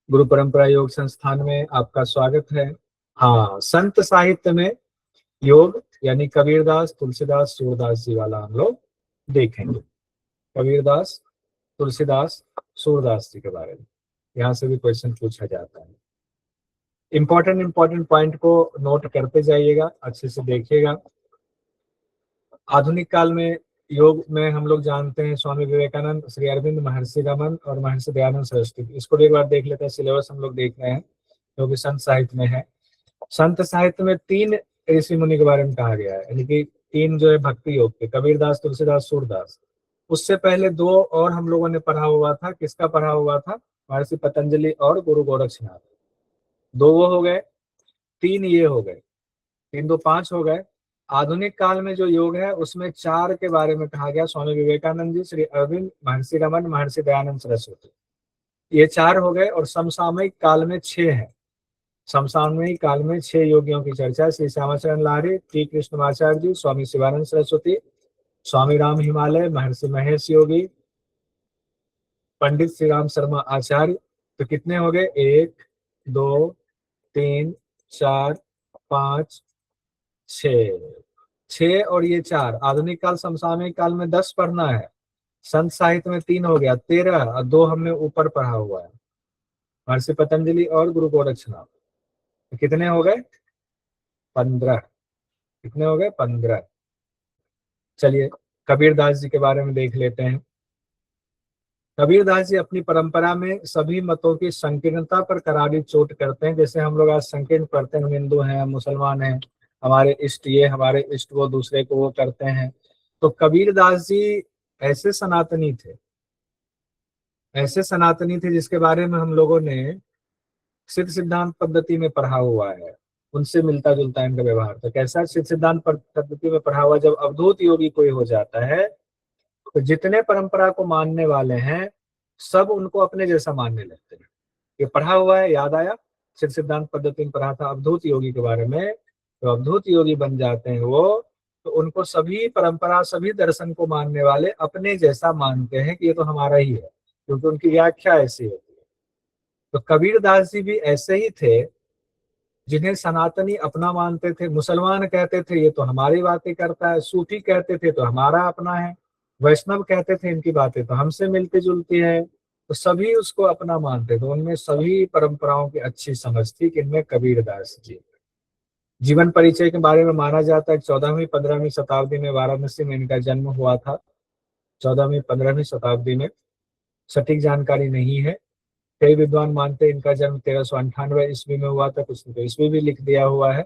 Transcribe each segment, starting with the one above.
गुरु परंपरा योग संस्थान में आपका स्वागत है। हाँ, संत साहित्य में योग यानी कबीरदास, तुलसीदास, सूरदास जी वाला हम लोग देखेंगे। कबीरदास, तुलसीदास, सूरदास जी के बारे में यहाँ से भी क्वेश्चन पूछा जाता है। इंपॉर्टेंट पॉइंट को नोट करते जाइएगा, अच्छे से देखिएगा। आधुनिक काल में योग में हम लोग जानते हैं स्वामी विवेकानंद, श्री अरविंद, महर्षि रमन और महर्षि दयानंद सरस्वती। इसको भी एक बार देख लेते हैं, सिलेबस हम लोग देख रहे हैं जो कि संत साहित्य में है। संत साहित्य में 3 ऋषि मुनि के बारे में कहा गया है, यानी कि 3 जो है भक्ति योग के, कबीरदास, तुलसीदास, सूरदास। उससे पहले 2 और हम लोगों ने पढ़ा हुआ था। किसका पढ़ा हुआ था? महर्षि पतंजलि और गुरु गोरक्षनाथ। 2 वो हो गए, 3 ये हो गए, 3 2 5 हो गए। आधुनिक काल में जो योग है उसमें 4 के बारे में कहा गया, स्वामी विवेकानंद जी, श्री अरविंद, महर्षि रमन, महर्षि दयानंद सरस्वती। ये 4 हो गए। और समसामयिक काल में 6 है। समसामयिक काल में 6 योगियों की चर्चा, श्री श्यामाचरण लाहिड़ी, टी कृष्णमाचार्य जी, स्वामी शिवानंद सरस्वती, स्वामी राम हिमालय, महर्षि महेश योगी, पंडित श्री राम शर्मा आचार्य। तो कितने हो गए? 1 2 3 4 5 6 और ये 4। आधुनिक काल समसामयिक काल में 10 पढ़ना है। संत साहित्य में 3 हो गया, 13 और 2 हमने ऊपर पढ़ा हुआ है, महर्षि पतंजलि और गुरु गोरक्षनाथ। तो कितने हो गए? 15। कितने हो गए? 15। चलिए कबीरदास जी के बारे में देख लेते हैं। कबीरदास जी अपनी परंपरा में सभी मतों की संकीर्णता पर करारी चोट करते हैं। जैसे हम लोग आज संकीर्ण पढ़ते हैं, हम हिंदू हैं, मुसलमान हैं, हमारे इष्ट ये, हमारे इष्ट वो, दूसरे को वो करते हैं। तो कबीरदास जी ऐसे सनातनी थे, ऐसे सनातनी थे जिसके बारे में हम लोगों ने सिद्ध सिद्धांत पद्धति में पढ़ा हुआ है। उनसे मिलता जुलता इनका व्यवहार। तो कैसा सिद्ध सिद्धांत पद्धति में पढ़ा हुआ? जब अवधूत योगी कोई हो जाता है तो जितने परंपरा को मानने वाले हैं सब उनको अपने जैसा मानने लगते हैं। ये पढ़ा हुआ है, याद आया? सिद्ध सिद्धांत पद्धति में पढ़ा था अवधूत योगी के बारे में। तो अवधूत योगी बन जाते हैं वो, तो उनको सभी परंपरा, सभी दर्शन को मानने वाले अपने जैसा मानते हैं कि ये तो हमारा ही है, क्योंकि उनकी व्याख्या ऐसी होती है। तो कबीरदास जी भी ऐसे ही थे, जिन्हें सनातनी अपना मानते थे। मुसलमान कहते थे ये तो हमारी बातें करता है, सूफी कहते थे तो हमारा अपना है, वैष्णव कहते थे इनकी बातें तो हमसे मिलती जुलती है। तो सभी उसको अपना मानते थे। उनमें सभी परंपराओं की अच्छी समझ थी कि इनमें कबीरदास जी। जीवन परिचय के बारे में माना जाता है 14वीं 15वीं शताब्दी में वाराणसी में इनका जन्म हुआ था। 14वीं 15वीं शताब्दी में, सटीक जानकारी नहीं है। कई विद्वान मानते हैं इनका जन्म 1398 ईस्वी में हुआ था, कुछ तो ईस्वी भी लिख दिया हुआ है।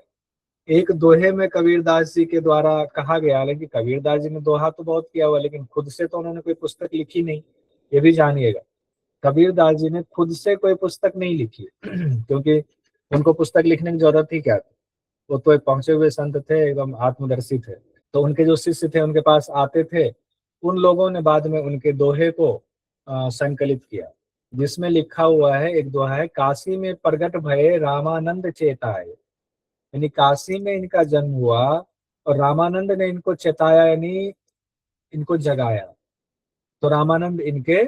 एक दोहे में कबीरदास जी के द्वारा कहा गया, हालांकि कबीरदास जी ने दोहा तो बहुत किया हुआ, लेकिन खुद से तो उन्होंने कोई पुस्तक लिखी नहीं, ये भी जानिएगा। कबीरदास जी ने खुद से कोई पुस्तक नहीं लिखी क्योंकि उनको पुस्तक लिखने की जरूरत ही क्या थी? वो तो एक पहुंचे हुए संत थे, एकदम आत्मदर्शी थे। तो उनके जो शिष्य थे उनके पास आते थे, उन लोगों ने बाद में उनके दोहे को संकलित किया, जिसमें लिखा हुआ है, एक दोहा है, काशी में प्रगट भये रामानंद चेताए। यानी काशी में इनका जन्म हुआ और रामानंद ने इनको चेताया, यानी इनको जगाया। तो रामानंद इनके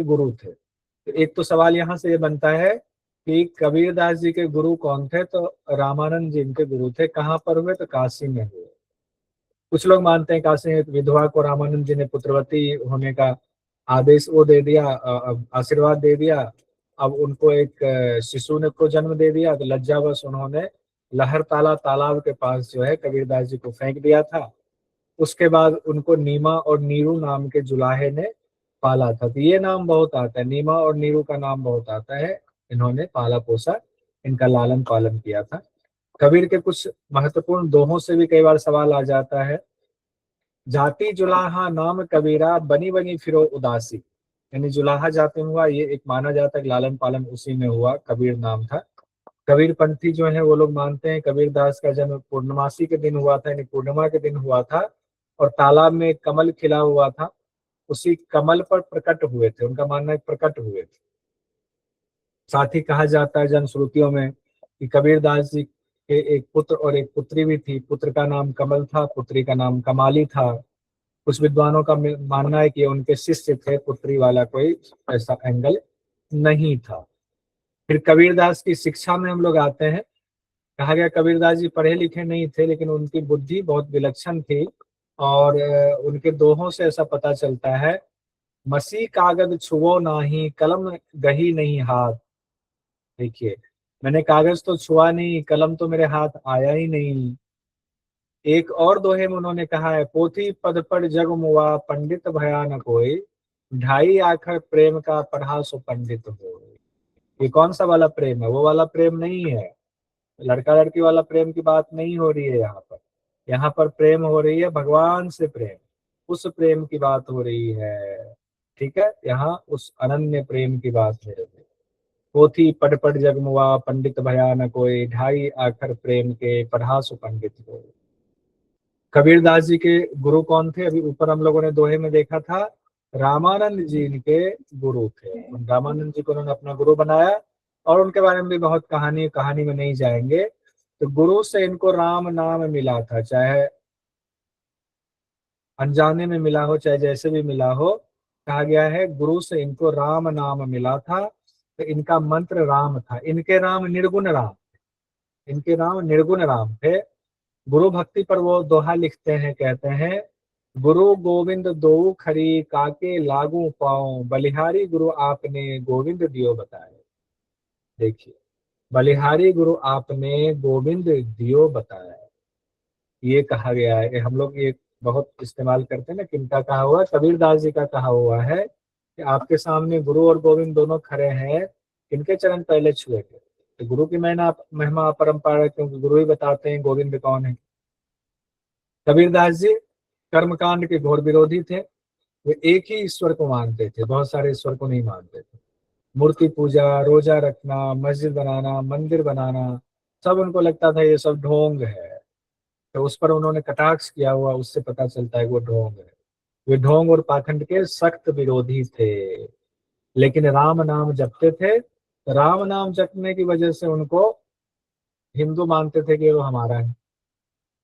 गुरु थे। तो एक तो सवाल यहाँ से ये बनता है कि कबीरदास जी के गुरु कौन थे? तो रामानंद जी इनके गुरु थे। कहाँ पर हुए? तो काशी में हुए। कुछ लोग मानते हैं काशी में विधवा को रामानंद जी ने पुत्रवती होने का आदेश वो दे दिया, आशीर्वाद दे दिया। अब उनको एक शिशु ने को जन्म दे दिया, तो लज्जावश उन्होंने लहरताला तालाब के पास जो है कबीरदास जी को फेंक दिया था। उसके बाद उनको नीमा और नीरू नाम के जुलाहे ने पाला था। तो ये नाम बहुत आता है, नीमा और नीरू का नाम बहुत आता है। इन्होंने पाला पोसा, इनका लालन पालन किया था। कबीर के कुछ महत्वपूर्ण दोहों से भी कई बार सवाल आ जाता है। जाति जुलाहा नाम कबीरा, बनी बनी फिरो उदासी। यानी जुलाहा जाति हुआ, ये एक माना जाता है लालन पालन उसी में हुआ, कबीर नाम था। कबीर पंथी जो है वो लोग मानते हैं कबीरदास का जन्म पूर्णमासी के दिन हुआ था, यानी पूर्णिमा के दिन हुआ था। और तालाब में एक कमल खिला हुआ था, उसी कमल पर प्रकट हुए थे। उनका मानना है प्रकट हुए थे। साथ ही कहा जाता है जनश्रुतियों में कि कबीरदास जी के एक पुत्र और एक पुत्री भी थी। पुत्र का नाम कमल था, पुत्री का नाम कमाली था। कुछ विद्वानों का मानना है कि उनके शिष्य थे, पुत्री वाला कोई ऐसा एंगल नहीं था। फिर कबीरदास की शिक्षा में हम लोग आते हैं। कहा गया कबीरदास जी पढ़े लिखे नहीं थे, लेकिन उनकी बुद्धि बहुत विलक्षण थी, और उनके दोहों से ऐसा पता चलता है, मसी कागज छुओ नाही, कलम गही नहीं हाथ। देखिए, मैंने कागज तो छुआ नहीं, कलम तो मेरे हाथ आया ही नहीं। एक और दोहे में उन्होंने कहा है, पोथी पद पर जग मुआ, पंडित भया न कोई, ढाई आखर प्रेम का पढ़ा सो पंडित हो। ये कौन सा वाला प्रेम है? वो वाला प्रेम नहीं है, लड़का लड़की वाला प्रेम की बात नहीं हो रही है यहाँ पर। यहाँ पर प्रेम हो रही है भगवान से प्रेम, उस प्रेम की बात हो रही है। ठीक है, यहाँ उस अनन्य प्रेम की बात हो रही है। पोथी पढ़ पढ़ जगमुआ, पंडित भया न कोई, ढाई आखर प्रेम के पढ़ा सो पंडित हो। कबीरदास जी के गुरु कौन थे? अभी ऊपर हम लोगों ने दोहे में देखा था, रामानंद जी इनके गुरु थे। रामानंद जी को उन्होंने अपना गुरु बनाया, और उनके बारे में भी बहुत कहानी में नहीं जाएंगे। तो गुरु से इनको राम नाम मिला था, चाहे अनजाने में मिला हो, चाहे जैसे भी मिला हो। कहा गया है गुरु से इनको राम नाम मिला था, तो इनका मंत्र राम था। इनके राम निर्गुण राम, इनके राम निर्गुण राम थे। गुरु भक्ति पर वो दोहा लिखते हैं, कहते हैं, गुरु गोविंद दो खरी, काके लागू पाऊं, बलिहारी गुरु आपने गोविंद दियो बताए। देखिए, बलिहारी गुरु आपने गोविंद दियो बताया, ये कहा गया है। हम लोग ये बहुत इस्तेमाल करते हैं ना, किनका कहा हुआ? कबीरदास जी का कहा हुआ है कि आपके सामने गुरु और गोविंद दोनों खड़े हैं, किनके चरण पहले छुए थे? तो गुरु की महिमा अपरंपार है, क्योंकि गुरु ही बताते हैं गोविंद कौन है। कबीरदास जी कर्मकांड के घोर विरोधी थे। वे एक ही ईश्वर को मानते थे, बहुत सारे ईश्वर को नहीं मानते थे। मूर्ति पूजा, रोजा रखना, मस्जिद बनाना, मंदिर बनाना, सब उनको लगता था ये सब ढोंग है। तो उस पर उन्होंने कटाक्ष किया हुआ, उससे पता चलता है वो ढोंग है। वे ढोंग और पाखंड के सख्त विरोधी थे, लेकिन राम नाम जपते थे। तो राम नाम जपने की वजह से उनको हिंदू मानते थे कि वो हमारा है,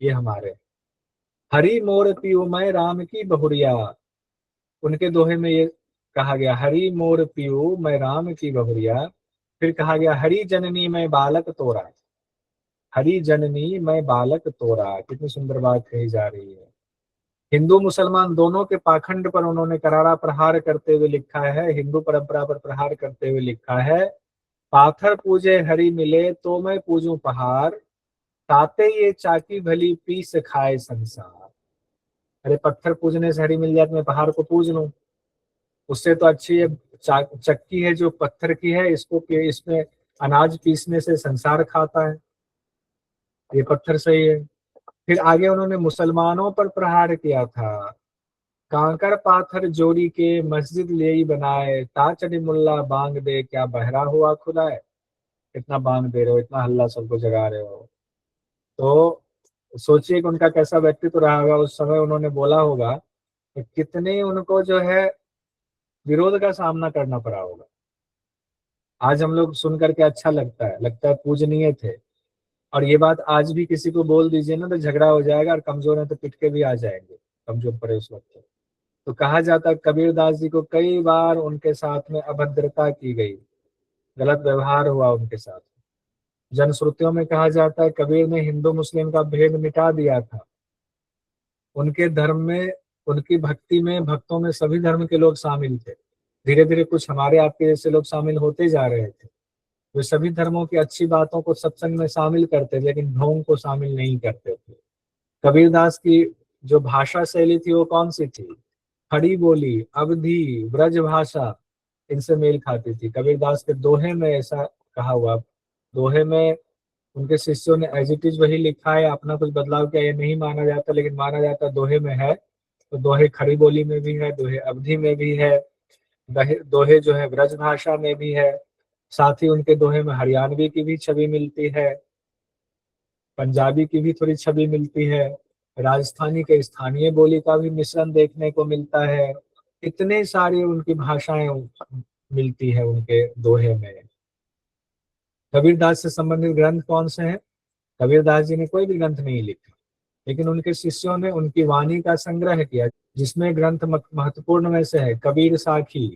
ये हमारे। हरि मोर पियू मैं राम की बहुरिया, उनके दोहे में ये कहा गया, हरि मोर पियू मैं राम की बहुरिया। फिर कहा गया, हरि जननी मैं बालक तोरा, हरि जननी मैं बालक तोरा। कितनी सुंदर बात कही जा रही है। हिंदू मुसलमान दोनों के पाखंड पर उन्होंने करारा प्रहार करते हुए लिखा है, हिंदू परंपरा पर प्रहार करते हुए लिखा है, पाथर पूजे हरि मिले तो मैं पूजूं पहाड़, ताते ये चाकी भली पीस खाए संसार। अरे पत्थर पूजने से हरि मिल जाए तो मैं पहाड़ को पूज लूं, उससे तो अच्छी ये चक्की है जो पत्थर की है, इसमें अनाज पीसने से संसार खाता है, ये पत्थर सही है। फिर आगे उन्होंने मुसलमानों पर प्रहार किया था, कांकर पाथर जोड़ी के मस्जिद ले ही बनाए, ताचड़ी मुल्ला बांग दे क्या बहरा हुआ खुदा है। इतना बांग दे रहे हो, इतना हल्ला सबको जगा रहे हो। तो सोचिए कि उनका कैसा व्यक्तित्व रहा होगा उस समय। उन्होंने बोला होगा कि कितने उनको जो है विरोध का सामना करना पड़ा होगा। आज हम लोग सुन करके अच्छा लगता है पूजनीय थे। और ये बात आज भी किसी को बोल दीजिए ना तो झगड़ा हो जाएगा, और कमजोर है तो पिट के भी आ जाएंगे, कमजोर पड़े उस वक्त। तो कहा जाता है कबीरदास जी को कई बार उनके साथ में अभद्रता की गई, गलत व्यवहार हुआ उनके साथ। जनश्रुतियों में कहा जाता है कबीर ने हिंदू मुस्लिम का भेद मिटा दिया था। उनके धर्म में, उनकी भक्ति में, भक्तों में सभी धर्म के लोग शामिल थे। धीरे धीरे कुछ हमारे आपके जैसे लोग शामिल होते जा रहे थे। वे सभी धर्मों की अच्छी बातों को सत्संग में शामिल करते थे, लेकिन ढोंग को शामिल नहीं करते थे। कबीरदास की जो भाषा शैली थी वो कौन सी थी? खड़ी बोली, अवधी, ब्रज भाषा, इनसे मेल खाती थी। कबीरदास के दोहे में ऐसा कहा हुआ, दोहे में उनके शिष्यों ने एज इट इज वही लिखा है, अपना कुछ बदलाव किया ये नहीं माना जाता, लेकिन माना जाता दोहे में है। तो दोहे खड़ी बोली में भी है, दोहे अवधी में भी है, दोहे जो है ब्रज भाषा में भी है। साथ ही उनके दोहे में हरियाणवी की भी छवि मिलती है, पंजाबी की भी थोड़ी छवि मिलती है, राजस्थानी के स्थानीय बोली का भी मिश्रण देखने को मिलता है। इतने सारी उनकी भाषाएं मिलती है उनके दोहे में। कबीरदास से संबंधित ग्रंथ कौन से हैं? कबीरदास जी ने कोई भी ग्रंथ नहीं लिखा, लेकिन उनके शिष्यों ने उनकी वाणी का संग्रह किया। जिसमें ग्रंथ महत्वपूर्ण में से है कबीर साखी,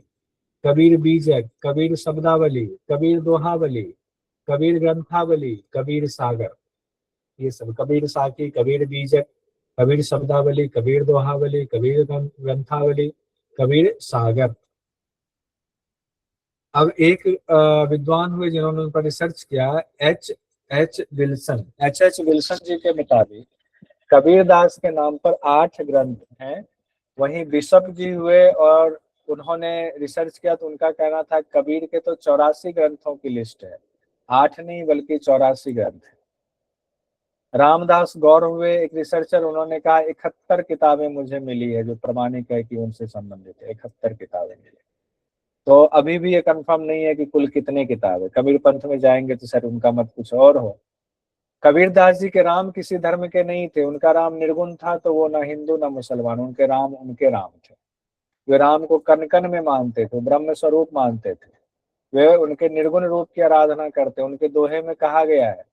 कबीर बीजक, कबीर शब्दावली, कबीर दोहावली, कबीर ग्रंथावली, कबीर सागर। ये सब कबीर साखी, कबीर बीजक, कबीर शब्दावली, कबीर दोहावली, कबीर ग्रंथावली, कबीर सागर। अब एक विद्वान हुए जिन्होंने उन पर रिसर्च किया, H H Wilson. H Wilson ji के मुताबिक कबीरदास के नाम पर 8 ग्रंथ हैं। वहीं बिशप जी हुए और उन्होंने रिसर्च किया तो उनका कहना था कबीर के तो 84 ग्रंथों की लिस्ट है, 8 नहीं बल्कि 84 ग्रंथ है। रामदास गौर हुए एक रिसर्चर, उन्होंने कहा 71 किताबें मुझे मिली है जो प्रमाणिक है कि उनसे संबंधित है, 71 किताबें मिली। तो अभी भी ये कंफर्म नहीं है कि कुल कितने किताब है। कबीर पंथ में जाएंगे तो सर उनका मत कुछ और हो। कबीरदास जी के राम किसी धर्म के नहीं थे, उनका राम निर्गुण था, तो वो ना हिंदू ना मुसलमान, उनके राम थे। वे राम को कण कण में मानते थे, ब्रह्म स्वरूप मानते थे। वे उनके निर्गुण रूप की आराधना करते। उनके दोहे में कहा गया है,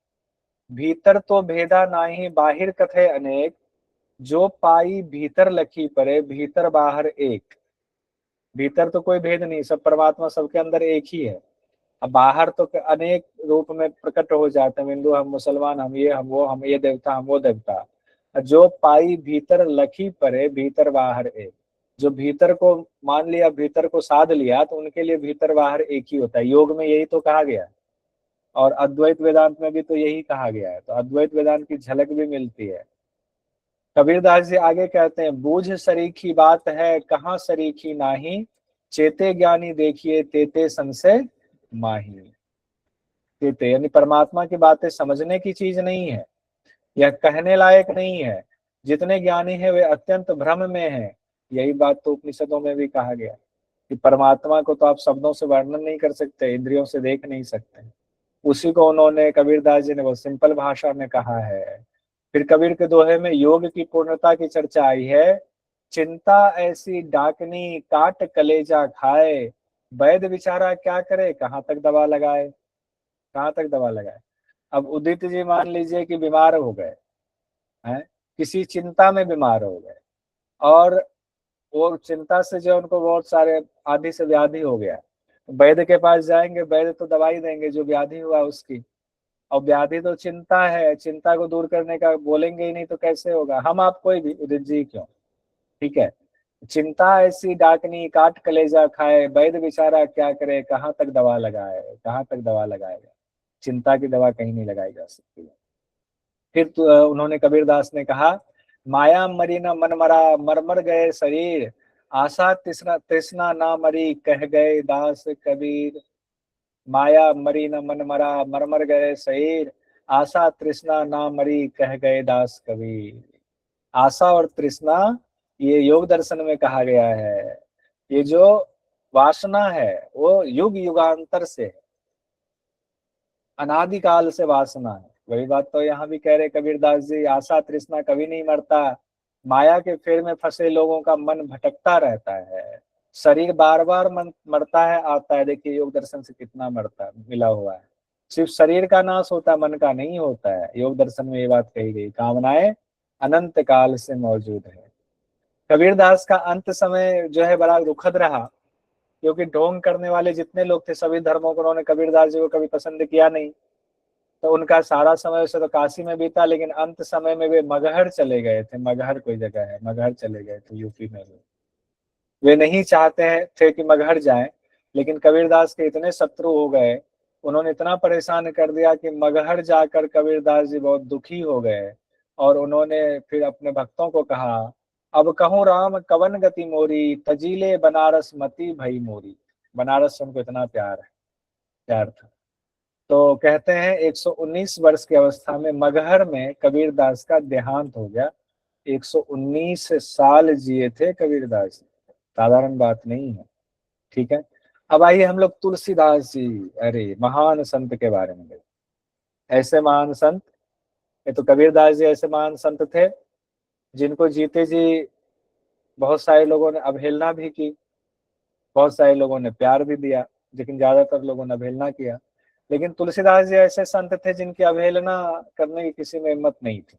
भीतर तो भेदा नाही बाहिर कथे अनेक, जो पाई भीतर लखी परे भीतर बाहर एक। भीतर तो कोई भेद नहीं, सब परमात्मा सबके अंदर एक ही है। अब बाहर तो अनेक रूप में प्रकट हो जाते हैं, हिंदू हम मुसलमान, हम ये हम वो, हम ये देवता हम वो देवता। जो पाई भीतर लखी परे भीतर बाहर एक। जो भीतर को मान लिया, भीतर को साध लिया, तो उनके लिए भीतर बाहर एक ही होता है। योग में यही तो कहा गया है और अद्वैत वेदांत में भी तो यही कहा गया है। तो अद्वैत वेदांत की झलक भी मिलती है। कबीरदास जी आगे कहते हैं, बूझ सरीखी बात है कहाँ सरीखी नाही, चेते ज्ञानी देखिए तेते संशय माही। तेते यानी परमात्मा की बातें समझने की चीज नहीं है, यह कहने लायक नहीं है। जितने ज्ञानी है वे अत्यंत भ्रम में है। यही बात तो उपनिषदों में भी कहा गया कि परमात्मा को तो आप शब्दों से वर्णन नहीं कर सकते, इंद्रियों से देख नहीं सकते। उसी को उन्होंने कबीरदास जी ने बहुत सिंपल भाषा में कहा है। फिर कबीर के दोहे में योग की पूर्णता की चर्चा आई है। चिंता ऐसी डाकनी काट कलेजा खाए, वैद्य बेचारा क्या करे कहाँ तक दवा लगाए, कहाँ तक दवा लगाए। अब उदित जी मान लीजिए कि बीमार हो गए हैं, किसी चिंता में बीमार हो गए, और वो चिंता से जो उनको बहुत सारे आदि से व्याधि हो गया। वैद्य के पास जाएंगे, वैद्य तो दवाई देंगे जो व्याधि हुआ उसकी। और व्याधि तो चिंता है, चिंता को दूर करने का बोलेंगे ही नहीं तो कैसे होगा। हम आप कोई भी, उदित जी क्यों, ठीक है। चिंता ऐसी डाकनी काट कलेजा खाए, वैद्य बेचारा क्या करे कहाँ तक दवा लगाए, कहाँ तक दवा लगाएगा। चिंता की दवा कहीं नहीं लगाई जा सकती। फिर तो उन्होंने कबीरदास ने कहा, माया मरी न मन मरा मर मर गए शरीर, आशा तृष्णा तृष्णा ना मरी कह गए दास कबीर। माया मरी न मन मरा मर मर गए शरीर, आशा तृष्णा ना मरी कह गए दास कबीर। आशा और तृष्णा ये योग दर्शन में कहा गया है। ये जो वासना है वो युग युगांतर से है, अनादिकाल से वासना है। वही बात तो यहाँ भी कह रहे कबीरदास जी, आशा तृष्णा कभी नहीं मरता। माया के फेर में फंसे लोगों का मन भटकता रहता है। शरीर बार बार मन मरता है आता है। देखिए योग दर्शन से कितना मरता है, मिला हुआ है। सिर्फ शरीर का नाश होता है, मन का नहीं होता है। योग दर्शन में ये बात कही गई, कामनाएं अनंत काल से मौजूद है। कबीरदास का अंत समय जो है बड़ा दुखद रहा, क्योंकि ढोंग करने वाले जितने लोग थे सभी धर्मों को उन्होंने कबीरदास जी को कभी पसंद किया नहीं। तो उनका सारा समय वैसे तो काशी में बीता, लेकिन अंत समय में वे मगहर चले गए थे। मगहर कोई जगह है, मगहर चले गए थे यूपी में। वे नहीं चाहते थे कि मगहर जाएं, लेकिन कबीरदास के इतने शत्रु हो गए, उन्होंने इतना परेशान कर दिया कि मगहर जाकर कबीरदास जी बहुत दुखी हो गए। और उन्होंने फिर अपने भक्तों को कहा, अब कहूँ राम कवन गति मोरी, तजीले बनारस मती भई मोरी। बनारस से उनको इतना प्यार था। तो कहते हैं 119 वर्ष की अवस्था में मगहर में कबीरदास का देहांत हो गया। 119 साल जिए थे कबीरदास, साधारण बात नहीं है। ठीक है, अब आइए हम लोग तुलसीदास जी, अरे महान संत के बारे में देखें। ऐसे महान संत, ये तो कबीरदास जी ऐसे महान संत थे जिनको जीते जी बहुत सारे लोगों ने अवहेलना भी की, बहुत सारे लोगों ने प्यार भी दिया, लेकिन ज्यादातर लोगों ने अवहेलना किया। लेकिन तुलसीदास जी ऐसे संत थे जिनकी अवहेलना करने की किसी में हिम्मत नहीं थी।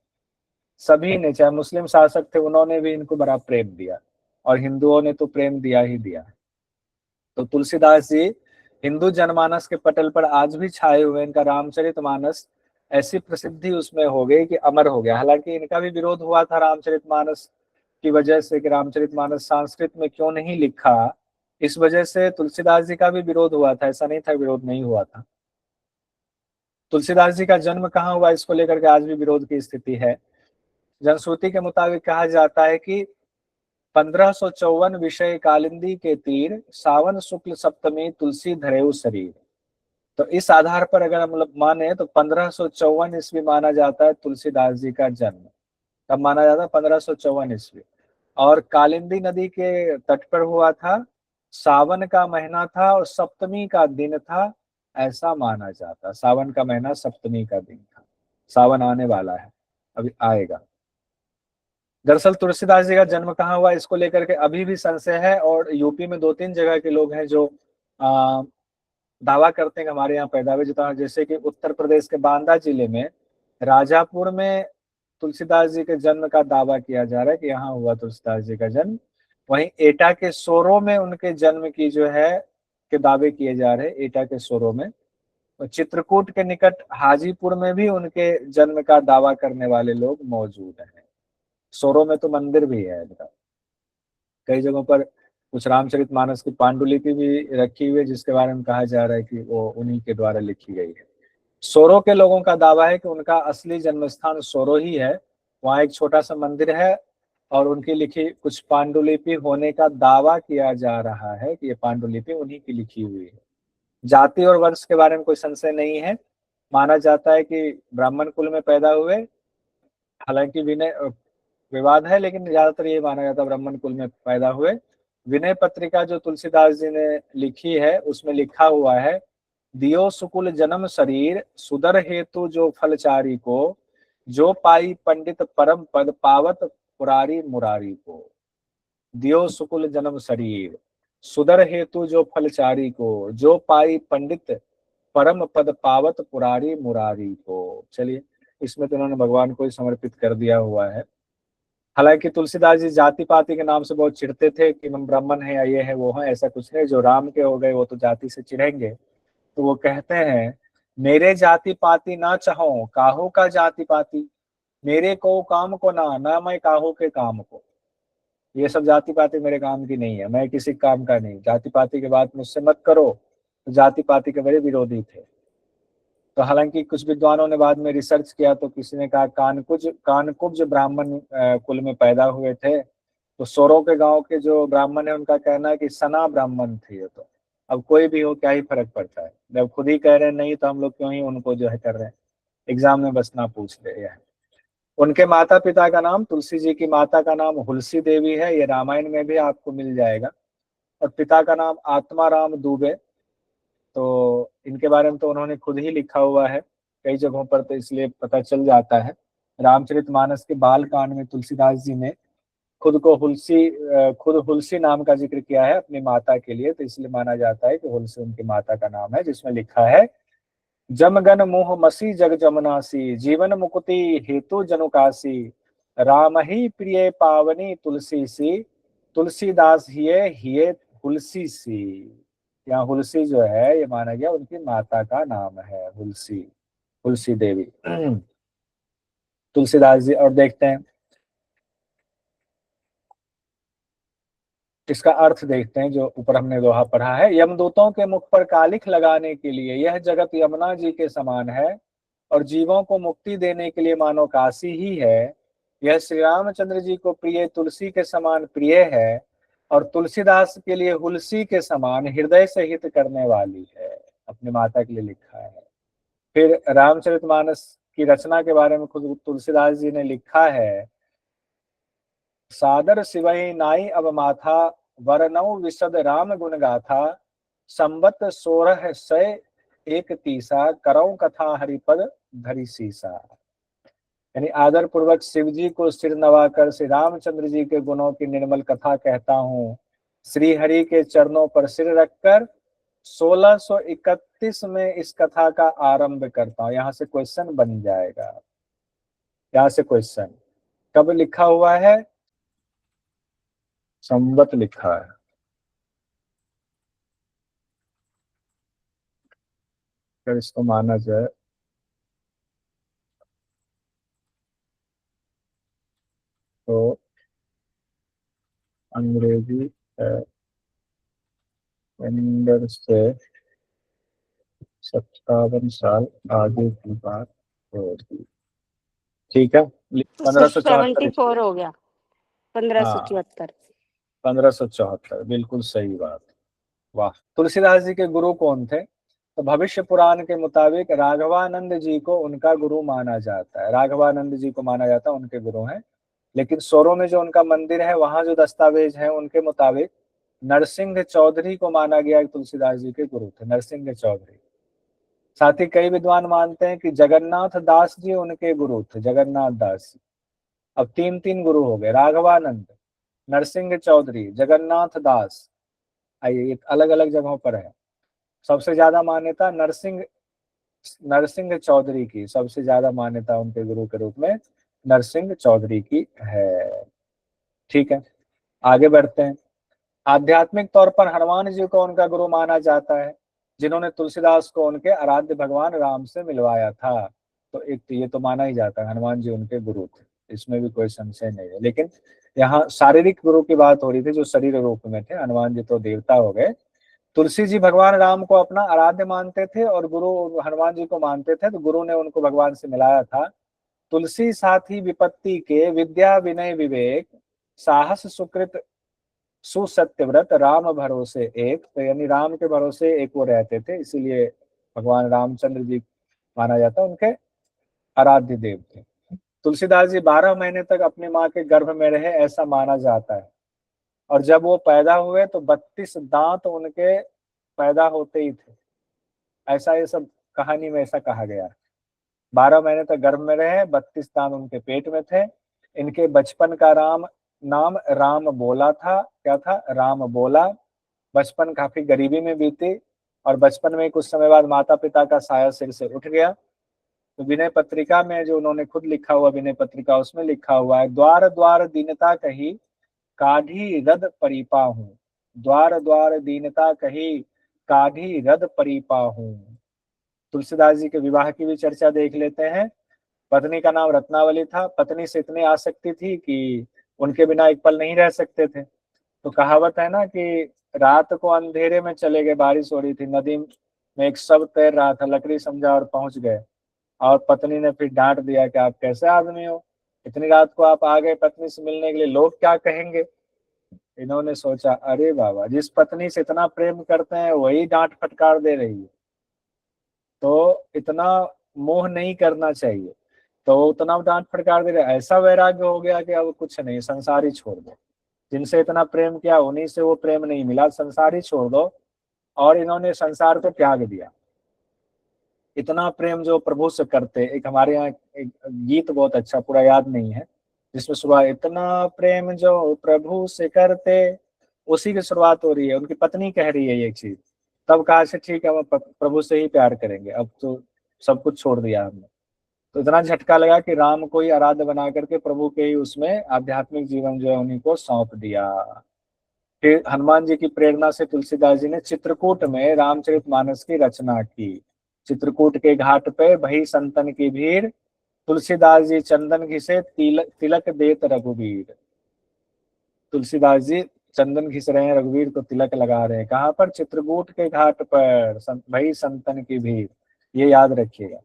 सभी ने, चाहे मुस्लिम शासक थे उन्होंने भी इनको बड़ा प्रेम दिया। और हिंदुओं ने तो प्रेम दिया ही दिया। तो तुलसीदास जी हिंदू जनमानस के पटल पर आज भी छाए हुए। इनका रामचरितमानस ऐसी प्रसिद्धि उसमें हो गई कि अमर हो गया। हालांकि इनका भी विरोध हुआ था रामचरितमानस की वजह से कि रामचरितमानस संस्कृत में क्यों नहीं लिखा, इस वजह से तुलसीदास जी का भी विरोध हुआ था। ऐसा नहीं था विरोध नहीं हुआ था। तुलसीदास जी का जन्म कहाँ हुआ, इसको लेकर के आज भी विरोध की स्थिति है। जनश्रुति के मुताबिक कहा जाता है कि 1554 विषय कालिंदी के तीर, सावन शुक्ल सप्तमी तुलसी धरेऊ शरीर। तो इस आधार पर अगर हम लोग माने तो 1554 ईस्वी माना जाता है तुलसीदास जी का जन्म। कब माना जाता है? 1554 ईस्वी। और कालिंदी नदी के तट पर हुआ था, सावन का महीना था और सप्तमी का दिन था, ऐसा माना जाता। सावन का महीना सप्तमी का दिन था। सावन आने वाला है, अभी आएगा। दरअसल तुलसीदास जी का जन्म कहाँ हुआ इसको लेकर के अभी भी संशय है। और यूपी में 2-3 जगह के लोग हैं जो दावा करते हैं कि हमारे यहाँ पैदा हुए। जैसे कि उत्तर प्रदेश के बांदा जिले में राजापुर में तुलसीदास जी के जन्म का दावा किया जा रहा है कि यहाँ हुआ तुलसीदास जी का जन्म। वहीं एटा के सोरो में उनके जन्म की जो है के दावे किए जा रहे हैं, एटा के सोरो में। और चित्रकूट के निकट हाजीपुर में भी उनके जन्म का दावा करने वाले लोग मौजूद हैं। सोरो में तो मंदिर भी है इनका। कई जगहों पर कुछ रामचरितमानस की पांडुलिपि भी रखी हुई है, जिसके बारे में कहा जा रहा है कि वो उन्हीं के द्वारा लिखी गई है। सोरो के लोगों का दावा है कि उनका असली जन्म स्थान सोरो ही है। वहाँ एक छोटा सा मंदिर है और उनकी लिखी कुछ पांडुलिपि होने का दावा किया जा रहा है कि ये पांडुलिपि उन्हीं की लिखी हुई है। जाति और वंश के बारे में कोई संशय नहीं है। माना जाता है कि ब्राह्मण कुल में पैदा हुए। हालांकि विनय विवाद है, लेकिन ज्यादातर ये माना जाता है ब्राह्मण कुल में पैदा हुए। विनय पत्रिका जो तुलसीदास जी ने लिखी है उसमें लिखा हुआ है, दियो सुकुल जन्म शरीर, सुदर हेतु जो फलचारी को, जो पाई पंडित परम पद पावत पुरारी मुरारी को। दियो सुकुल जन्म शरीर, सुदर हेतु जो फलचारी को, जो पाई पंडित परम पद पावत पुरारी मुरारी को। चलिए, इसमें तो उन्होंने भगवान को ही समर्पित कर दिया हुआ है। हालांकि तुलसीदास जी जाति पाति के नाम से बहुत चिढ़ते थे कि हम ब्राह्मण हैं या ये है वो है। ऐसा कुछ नहीं, जो राम के हो गए वो तो जाति से चिढ़ेंगे। तो वो कहते हैं, मेरे जाति पाति ना चाहो, काहो का जाति पाति, मेरे को काम को ना मैं काहो के काम को। ये सब जाति पाति मेरे काम की नहीं है, मैं किसी काम का नहीं। जाति पाति की बात मुझसे मत करो। तो जाति पाति के बड़े विरोधी थे। तो हालांकि कुछ विद्वानों ने बाद में रिसर्च किया तो किसी ने कहा कानकुब्ज ब्राह्मण कुल में पैदा हुए थे। तो सोरो के गांव के जो ब्राह्मण है उनका कहना है कि सना ब्राह्मण थे ये। तो अब कोई भी हो क्या ही फर्क पड़ता है, जब खुद ही कह रहे हैं नहीं तो हम लोग क्यों ही उनको जो है कर रहे हैं। एग्जाम में बस ना पूछ ले है। उनके माता पिता का नाम, तुलसी जी की माता का नाम हुलसी देवी है, ये रामायण में भी आपको मिल जाएगा। और पिता का नाम आत्माराम दुबे। तो इनके बारे में तो उन्होंने खुद ही लिखा हुआ है कई जगहों पर, तो इसलिए पता चल जाता है। रामचरितमानस के बाल कांड में तुलसीदास जी ने खुद हुलसी नाम का जिक्र किया है अपनी माता के लिए। तो इसलिए माना जाता है कि हुलसी उनकी माता का नाम है, जिसमें लिखा है, जमगन मोह मसी जग जमनासी, जीवन मुकुति हेतु जनुकासी, राम ही प्रिय पावनी तुलसी सी, तुलसीदास हिये हुलसी सी। यहाँ हुलसी जो है ये माना गया उनकी माता का नाम है, हुलसी, हुलसी देवी। तुलसीदास जी। और देखते हैं इसका अर्थ, देखते हैं जो ऊपर हमने दोहा पढ़ा है। यमदूतों के मुख पर कालिख लगाने के लिए यह जगत यमुना जी के समान है, और जीवों को मुक्ति देने के लिए मानो काशी ही है। यह श्री रामचंद्र जी को प्रिय तुलसी के समान प्रिय है, और तुलसीदास के लिए हुलसी के समान हृदय से हित करने वाली है। अपनी माता के लिए लिखा है। फिर रामचरितमानस की रचना के बारे में खुद तुलसीदास जी ने लिखा है, सादर सिवई नाई अब माथा, वरनौ विशद राम गुण गाथा, संबत 1600 एक तीसा, करौ कथा हरिपद धरि सीसा। यानी आदर पूर्वक शिव जी को सिर नवाकर श्री रामचंद्र जी के गुणों की निर्मल कथा कहता हूँ। श्री हरि के चरणों पर सिर रखकर 1631 में इस कथा का आरंभ करता हूँ। यहाँ से क्वेश्चन बन जाएगा। यहाँ से क्वेश्चन कब लिखा हुआ है? संवत लिखा है। अगर इसको माना जाए तो अंग्रेजी कैलेंडर से 57 साल आगे की बात होगी। ठीक है, तो 1574। 74 हो गया, 1574। 1574, बिल्कुल सही बात। वाह। तुलसीदास जी के गुरु कौन थे? तो भविष्य पुराण के मुताबिक राघवानंद जी को उनका गुरु माना जाता है। राघवानंद जी को माना जाता है उनके गुरु हैं। लेकिन सोरो में जो उनका मंदिर है वहां जो दस्तावेज है उनके मुताबिक नरसिंह चौधरी को माना गया कि तुलसीदास जी के गुरु थे, नरसिंह चौधरी। साथ ही कई विद्वान मानते हैं कि जगन्नाथ दास जी उनके गुरु थे, जगन्नाथ दास जी। अब तीन तीन गुरु हो गए, राघवानंद, नरसिंह चौधरी, जगन्नाथ दास। आइए, अलग अलग जगहों पर है। सबसे ज्यादा मान्यता नरसिंह नरसिंह चौधरी की, सबसे ज्यादा मान्यता उनके गुरु के रूप में नरसिंह चौधरी की है। ठीक है, आगे बढ़ते हैं। आध्यात्मिक तौर पर हनुमान जी को उनका गुरु माना जाता है, जिन्होंने तुलसीदास को उनके आराध्य भगवान राम से मिलवाया था। तो एक तो ये तो माना ही जाता है हनुमान जी उनके गुरु थे, इसमें भी कोई संशय नहीं है। लेकिन यहाँ शारीरिक गुरु की बात हो रही थी, जो शरीर रूप में थे। हनुमान जी तो देवता हो गए। तुलसी जी भगवान राम को अपना आराध्य मानते थे और गुरु हनुमान जी को मानते थे, तो गुरु ने उनको भगवान से मिलाया था। तुलसी साथी विपत्ति के, विद्या विनय विवेक, साहस सुकृत सुसत्यव्रत, राम भरोसे एक। तो यानी राम के भरोसे एक वो रहते थे, इसीलिए भगवान रामचंद्र जी माना जाता है उनके आराध्य देव थे। तुलसीदास जी 12 महीने तक अपनी माँ के गर्भ में रहे, ऐसा माना जाता है। और जब वो पैदा हुए तो 32 दांत उनके पैदा होते ही थे, ऐसा ये सब कहानी में ऐसा कहा गया है। 12 महीने तक गर्भ में रहे, 32 दांत उनके पेट में थे। इनके बचपन का नाम राम बोला था। क्या था? राम बोला। बचपन काफी गरीबी में बीती और बचपन में कुछ समय बाद माता पिता का साया सिर से उठ गया। तो विनय पत्रिका में जो उन्होंने खुद लिखा हुआ विनय पत्रिका, उसमें लिखा हुआ है, द्वार द्वार दीनता कही, काढ़ी रद परिपा हूँ। द्वार द्वार दीनता कही, काढ़ी रद परिपा हूँ। तुलसीदास जी के विवाह की भी चर्चा देख लेते हैं। पत्नी का नाम रत्नावली था। पत्नी से इतनी आसक्ति थी कि उनके बिना एक पल नहीं रह सकते थे। तो कहावत है ना कि रात को अंधेरे में चले गए, बारिश हो रही थी, नदी में एक शव तैर रहा था, लकड़ी समझा और पहुंच गए। और पत्नी ने फिर डांट दिया कि आप कैसे आदमी हो, इतनी रात को आप आ गए पत्नी से मिलने के लिए, लोग क्या कहेंगे। इन्होंने सोचा, अरे बाबा, जिस पत्नी से इतना प्रेम करते हैं वही डांट फटकार दे रही है, तो इतना मोह नहीं करना चाहिए। तो उतना डांट फटकार दे रहे, ऐसा वैराग्य हो गया कि अब कुछ नहीं, संसार ही छोड़ दो। जिनसे इतना प्रेम किया उन्हीं से वो प्रेम नहीं मिला, संसार ही छोड़ दो। और इन्होंने संसार को त्याग दिया। इतना प्रेम जो प्रभु से करते, एक हमारे यहाँ एक गीत बहुत अच्छा, पूरा याद नहीं है, जिसमें सुबह इतना प्रेम जो प्रभु से करते, उसी की शुरुआत हो रही है। उनकी पत्नी कह रही है ये चीज। तब कहा से ठीक है, हम प्रभु से ही प्यार करेंगे, अब तो सब कुछ छोड़ दिया हमने। तो इतना झटका लगा कि राम को ही आराध्य बना करके प्रभु के ही उसमें आध्यात्मिक जीवन जो है उन्हीं को सौंप दिया। फिर हनुमान जी की प्रेरणा से तुलसीदास जी ने चित्रकूट में रामचरितमानस की रचना की। चित्रकूट के घाट पे भई संतन की भीड़, तुलसीदास जी चंदन घिसे तिलक तिलक देत रघुवीर। तुलसीदास जी चंदन घिस रहे हैं, रघुवीर को तिलक लगा रहे हैं। कहाँ पर? चित्रकूट के घाट पर। भई संतन की भीड़, ये याद रखिएगा।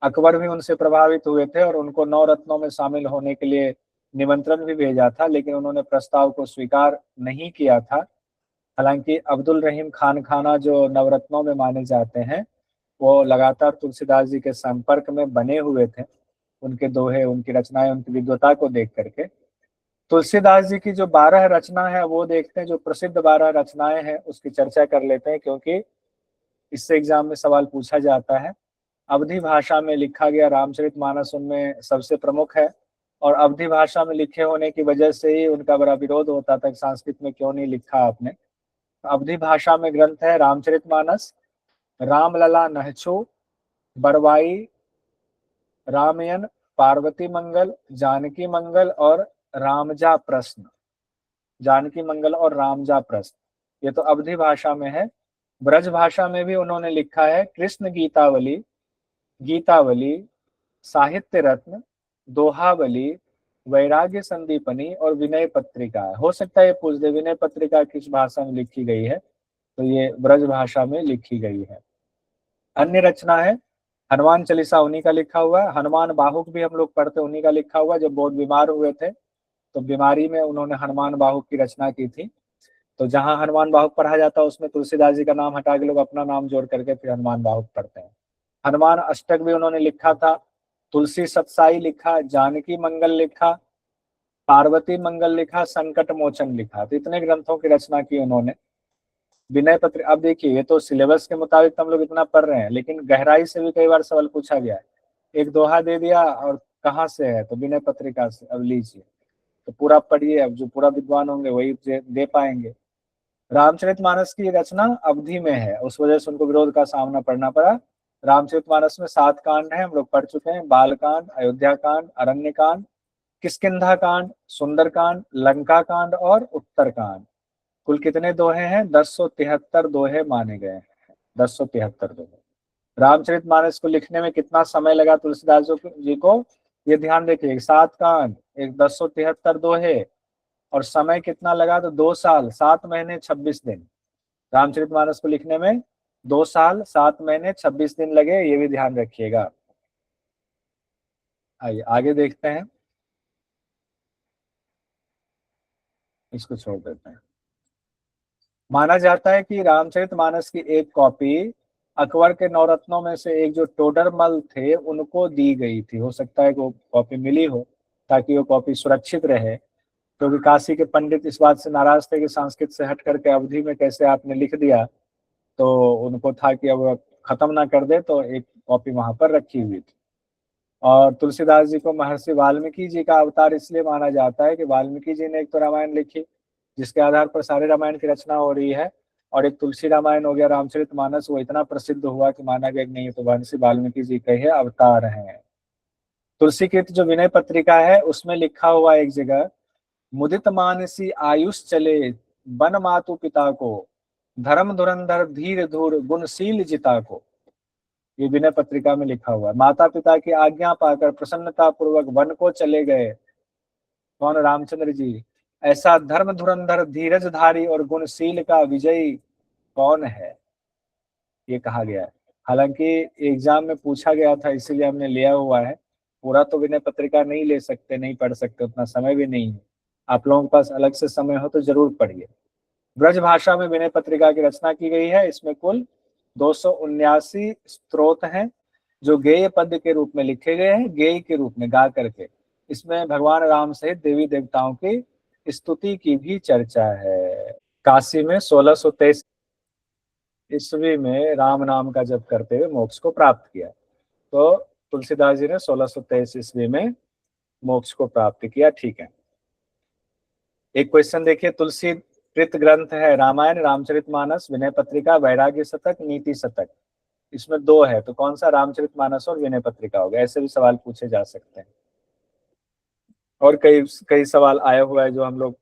अकबर भी उनसे प्रभावित हुए थे और उनको 9 रत्नों में शामिल होने के लिए निमंत्रण भी भेजा था, लेकिन उन्होंने प्रस्ताव को स्वीकार नहीं किया था। हालांकि अब्दुल रहीम खान खाना जो नवरत्नों में माने जाते हैं, वो लगातार तुलसीदास जी के संपर्क में बने हुए थे। उनके दोहे, उनकी रचनाएं, उनकी विद्वता को देख करके तुलसीदास जी की जो 12 रचना है वो देखते हैं। जो प्रसिद्ध 12 रचनाएं हैं उसकी चर्चा कर लेते हैं, क्योंकि इससे एग्जाम में सवाल पूछा जाता है। अवधी भाषा में लिखा गया रामचरितमानस उनमें सबसे प्रमुख है। और अवधी भाषा में लिखे होने की वजह से ही उनका बड़ा विरोध होता था कि संस्कृत में क्यों नहीं लिखा आपने। अवधी भाषा में ग्रंथ है रामचरितमानस, रामलला नहचो, बरवाई, रामायण, पार्वती मंगल, जानकी मंगल और रामजा प्रश्न। जानकी मंगल और रामजा प्रस्थ, ये तो अवधी भाषा में है। ब्रज भाषा में भी उन्होंने लिखा है कृष्ण गीतावली, गीतावली, साहित्य रत्न, दोहावली, वैराग्य संदीपनी और विनय पत्रिका। हो सकता है ये पूछ दे विनय पत्रिका किस भाषा में लिखी गई है, तो ये ब्रज भाषा में लिखी गई है। अन्य रचना है हनुमान चालीसा, उन्हीं का लिखा हुआ है। हनुमान बाहुक भी हम लोग पढ़ते, उन्हीं का लिखा हुआ। जब बहुत बीमार हुए थे तो बीमारी में उन्होंने हनुमान बाहुक की रचना की थी। तो जहां हनुमान बाहुक पढ़ा जाता है उसमें तुलसीदास जी का नाम हटा के लोग अपना नाम जोड़ करके फिर हनुमान बाहुक पढ़ते हैं। हनुमान अष्टक भी उन्होंने लिखा था, तुलसी सतसाई लिखा, जानकी मंगल लिखा, पार्वती मंगल लिखा, संकट मोचन लिखा। तो इतने ग्रंथों की रचना की उन्होंने। विनय पत्र, अब देखिए ये तो सिलेबस के मुताबिक हम लोग इतना पढ़ रहे हैं, लेकिन गहराई से भी कई बार सवाल पूछा गया है। एक दोहा दे दिया और कहाँ से है, तो विनय पत्रिका से। अब लीजिए तो पूरा पढ़िए, अब जो पूरा विद्वान होंगे वही दे पाएंगे। रामचरितमानस की रचना अवधि में है, उस वजह से उनको विरोध का सामना करना पड़ा। रामचरितमानस में 7 कांड हैं, हम लोग पढ़ चुके हैं। बाल कांड, अयोध्या कांड, अरण्य कांड, किष्किंधा कांड, सुंदर कांड, लंका कांड और उत्तर कांड। कुल कितने दोहे हैं? 1073 दोहे माने गए हैं, 1073 दोहे। रामचरितमानस को लिखने में कितना समय लगा तुलसीदास जी को, ये ध्यान देखिए। 7 कांड, एक 1073 दोहे, और समय कितना लगा? तो 2 साल 7 महीने 26 दिन। रामचरितमानस को लिखने में 2 साल 7 महीने 26 दिन लगे, ये भी ध्यान रखिएगा। आइए आगे देखते हैं, इसको छोड़ देते हैं। माना जाता है कि रामचरितमानस की एक कॉपी अकबर के नवरत्नों में से एक जो टोडरमल थे उनको दी गई थी। हो सकता है कि वो कॉपी मिली हो ताकि वो कॉपी सुरक्षित रहे, क्योंकि काशी के पंडित इस बात से नाराज थे कि संस्कृत से हट करके अवधि में कैसे आपने लिख दिया। तो उनको था कि अब खत्म ना कर दे, तो एक कॉपी वहां पर रखी हुई थी। और तुलसीदास जी को महर्षि वाल्मीकि जी का अवतार इसलिए माना जाता है कि वाल्मीकि जी ने एक तो रामायण लिखी जिसके आधार पर सारे रामायण की रचना हो रही है, और एक तुलसी रामायण हो गया रामचरितमानस, वो इतना प्रसिद्ध हुआ कि माना गया कि नहीं तो महर्षि वाल्मीकि जी के ही अवतार हैं। तुलसी कृत जो विनय पत्रिका है उसमें लिखा हुआ एक जगह, मुदित मानसी आयुष चले बन मातु पिता को, धर्म धुरंधर धीर धूर गुणशील जिता को। ये विनय पत्रिका में लिखा हुआ है। माता पिता की आज्ञा पाकर प्रसन्नता पूर्वक वन को चले गए, कौन? रामचंद्र जी। ऐसा धर्म धुरंधर धीरजधारी और गुणशील का विजयी कौन है, ये कहा गया है। हालांकि एग्जाम में पूछा गया था इसीलिए हमने लिया हुआ है। पूरा तो विनय पत्रिका नहीं ले सकते, नहीं पढ़ सकते, उतना समय भी नहीं है। आप लोगों के पास अलग से समय हो तो जरूर पढ़िए। ब्रज भाषा में विनय पत्रिका की रचना की गई है। इसमें कुल 279 स्तोत्र हैं जो गेय पद के रूप में लिखे गए हैं, गेय के रूप में गा करके। इसमें भगवान राम सहित देवी देवताओं की स्तुति की भी चर्चा है। काशी में 1623 ईस्वी में राम नाम का जप करते हुए मोक्ष को प्राप्त किया। तो तुलसीदास जी ने 1623 ईस्वी में मोक्ष को प्राप्त किया। ठीक है, एक क्वेश्चन देखिए। तुलसी कृत ग्रंथ है रामायण, रामचरितमानस, विनय पत्रिका, वैराग्य शतक, नीति शतक। इसमें 2 है, तो कौन सा रामचरितमानस और विनय पत्रिका होगा? ऐसे भी सवाल पूछे जा सकते हैं। और कई कई सवाल आया हुआ है जो हम लोग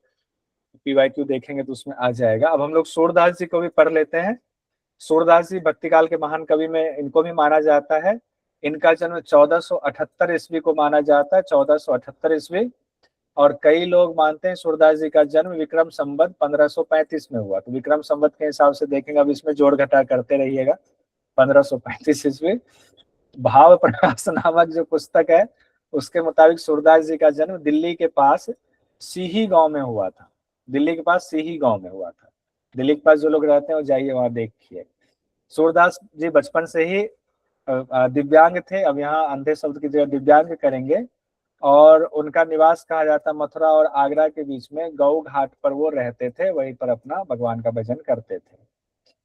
पीवाईक्यू देखेंगे तो उसमें आ जाएगा। अब हम लोग सूरदास जी को भी पढ़ लेते हैं। सूरदास जी भक्तिकाल के महान कवि में इनको भी माना जाता है। इनका जन्म 1478 ईस्वी को माना जाता है, 1478 ईस्वी। और कई लोग मानते हैं सूरदास जी का जन्म विक्रम संवत 1535 में हुआ। तो विक्रम संवत के हिसाब से देखेंगे, अब इसमें जोड़ घटा करते रहिएगा। 1535 ईस्वी। भाव प्रकाश नामक जो पुस्तक है उसके मुताबिक सूरदास जी का जन्म दिल्ली के पास सीही गांव में हुआ था। दिल्ली के पास सीही गांव में हुआ था। दिल्ली के पास जो लोग रहते हैं वो जाइए वहां देखिए। सूरदास जी बचपन से ही दिव्यांग थे। अब यहाँ अंधे शब्द की जगह दिव्यांग करेंगे। और उनका निवास कहा जाता मथुरा और आगरा के बीच में गौ घाट पर वो रहते थे, वहीं पर अपना भगवान का भजन करते थे।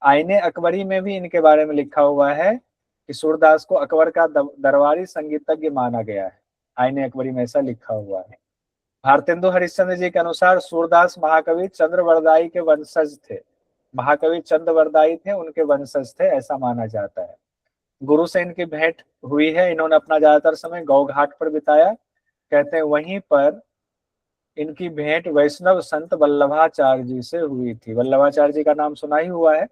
आईने अकबरी में भी इनके बारे में लिखा हुआ है कि सूरदास को अकबर का दरबारी संगीतज्ञ माना गया है। आईने अकबरी में ऐसा लिखा हुआ है। भारतेंदु हरिश्चंद्र जी के अनुसार सूरदास महाकवि चंद्रवरदाई के वंशज थे। महाकवि चंद्रवरदाई थे, उनके वंशज थे, ऐसा माना जाता है। गुरु से इनकी भेंट हुई है। इन्होंने अपना ज्यादातर समय गौ घाट पर बिताया। कहते हैं वहीं पर इनकी भेंट वैष्णव संत वल्लभाचार्य जी से हुई थी। वल्लभाचार्य जी का नाम सुना ही हुआ है,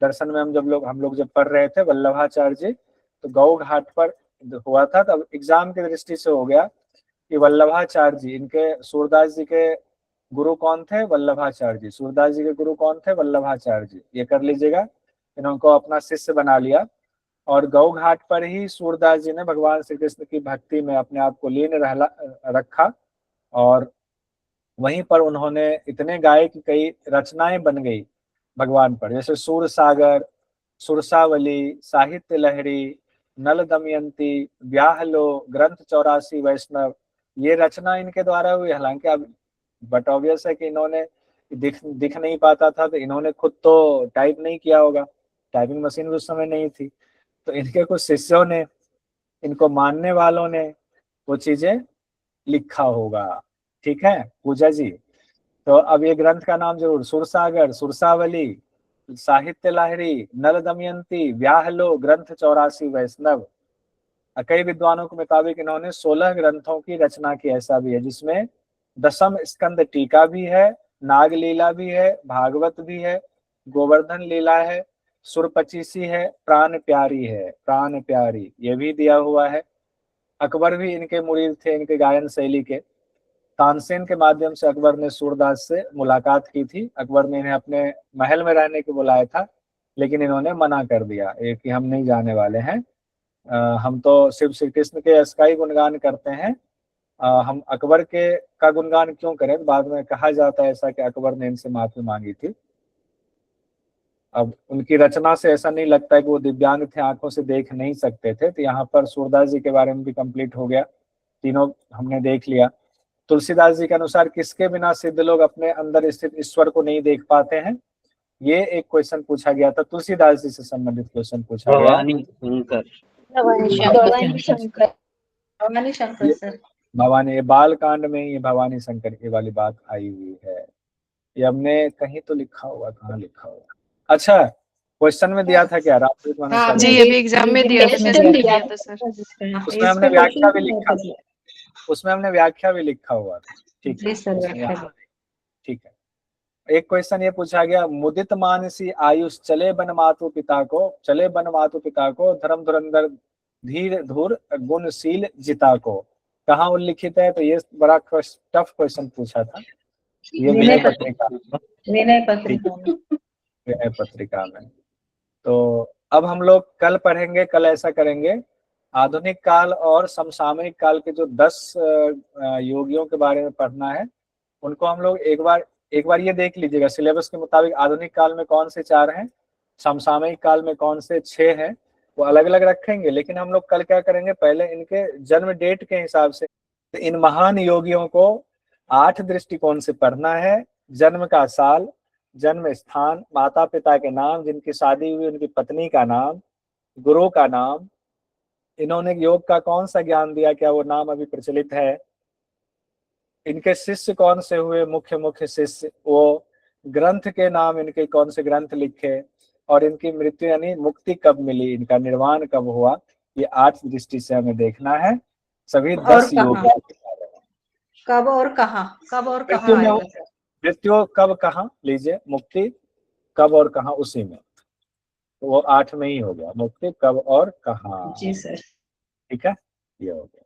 दर्शन में हम लोग जब पढ़ रहे थे वल्लभाचार्य जी, तो गौ घाट पर हुआ था। तब एग्जाम की दृष्टि से हो गया कि वल्लभाचार्य जी, इनके सूरदास जी के गुरु कौन थे? वल्लभाचार्य जी। सूरदास जी के गुरु कौन थे? वल्लभाचार्य जी। ये कर लीजिएगा, इनको अपना शिष्य बना लिया। और गौ घाट पर ही सूरदास जी ने भगवान श्री कृष्ण की भक्ति में अपने आप को लीन रखा, और वहीं पर उन्होंने इतने गाए कि कई रचनाएं बन गई भगवान पर, जैसे सूर सागर, सुरसावली, साहित्य लहरी, नल दमयंती, ब्याहलो, ग्रंथ 84 वैष्णव, ये रचना इनके द्वारा हुई। हालांकि अब बट ऑब्वियस है कि इन्होंने दिख नहीं पाता था, तो इन्होंने खुद तो टाइप नहीं किया होगा, टाइपिंग मशीन भी उस समय नहीं थी। तो इनके कुछ शिष्यों ने, इनको मानने वालों ने वो चीजें लिखा होगा। ठीक है पूजा जी। तो अब ये ग्रंथ का नाम जरूर, सुरसागर, सुरसावली, साहित्य लहरी, नल दमयंती, ब्याहलो, ग्रंथ 84 वैष्णव। कई विद्वानों के मुताबिक इन्होंने 16 ग्रंथों की रचना की, ऐसा भी है, जिसमें दशम स्कंद टीका भी है, नाग लीला भी है, भागवत भी है, गोवर्धन लीला है, सुरपचीसी है, प्राण प्यारी है, प्राण प्यारी ये भी दिया हुआ है। अकबर भी इनके मुरीद थे, इनके गायन शैली के। तानसेन के माध्यम से अकबर ने सूरदास से मुलाकात की थी। अकबर ने इन्हें अपने महल में रहने को बुलाया था, लेकिन इन्होंने मना कर दिया कि हम नहीं जाने वाले हैं, हम तो सिर्फ श्री कृष्ण के यश का ही गुणगान करते हैं, हम अकबर के का गुणगान क्यों करें। बाद में कहा जाता है ऐसा कि अकबर ने इनसे माफी मांगी थी। अब उनकी रचना से ऐसा नहीं लगता है कि वो दिव्यांग थे, आंखों से देख नहीं सकते थे। तो यहाँ पर सूरदास जी के बारे में भी कंप्लीट हो गया, तीनों हमने देख लिया। तुलसीदास जी के अनुसार किसके बिना सिद्ध लोग अपने अंदर स्थित ईश्वर को नहीं देख पाते हैं? ये एक क्वेश्चन पूछा गया था, तुलसीदास जी से संबंधित क्वेश्चन पूछा गया। भवानी शंकर, भवानी शंकर। भवानी शंकर सर। भवानी, ये बाल कांड में ये भवानी शंकर की वाली बात आई हुई है। ये हमने कहीं तो लिखा हुआ, कहाँ लिखा हुआ? अच्छा, क्वेश्चन में दिया था क्या? हाँ, जी अभी एग्जाम में दिया था सर। उसमें हमने व्याख्या भी लिखा, उसमें हमने व्याख्या भी लिखा हुआ था। ठीक है, ठीक है। एक क्वेश्चन ये पूछा गया, मुदित मानसी आयुष चले बन मातु पिता को, चले बन मातु पिता को, धर्म धुरंधर धीर धुर गुणशील जिता को, कहाँ उल्लिखित है? तो ये बड़ा टफ क्वेश्चन पूछा था, ये विनय पत्रिका, विनय पत्रिका में। तो अब हम लोग कल पढ़ेंगे, कल ऐसा करेंगे, आधुनिक काल और समसामयिक काल के जो 10 योगियों के बारे में पढ़ना है, उनको हम लोग एक बार ये देख लीजिएगा सिलेबस के मुताबिक आधुनिक काल में कौन से 4 हैं, समसामयिक काल में कौन से 6 हैं, वो अलग अलग रखेंगे। लेकिन हम लोग कल क्या करेंगे, पहले इनके जन्म डेट के हिसाब से तो इन महान योगियों को 8 दृष्टिकोण से पढ़ना है। जन्म का साल, जन्म स्थान, माता पिता के नाम, जिनकी शादी हुई उनकी पत्नी का नाम, गुरु का नाम, इन्होंने योग का कौन सा ज्ञान दिया, क्या वो नाम अभी प्रचलित है, इनके शिष्य कौन से हुए, मुख्य मुख्य शिष्य, वो ग्रंथ के नाम, इनके कौन से ग्रंथ लिखे, और इनकी मृत्यु यानी मुक्ति कब मिली, इनका निर्वाण कब हुआ, ये 8 दृष्टि से हमें देखना है। सभी 10 योग कब और कहाँ, कब और कहाँ आएगा? मृत्यु कब कहाँ लीजिए, मुक्ति कब और कहाँ, उसी में वो 8 में ही हो गया, मुक्ति कब और कहाँ। जी सर। ठीक है, ये हो गया।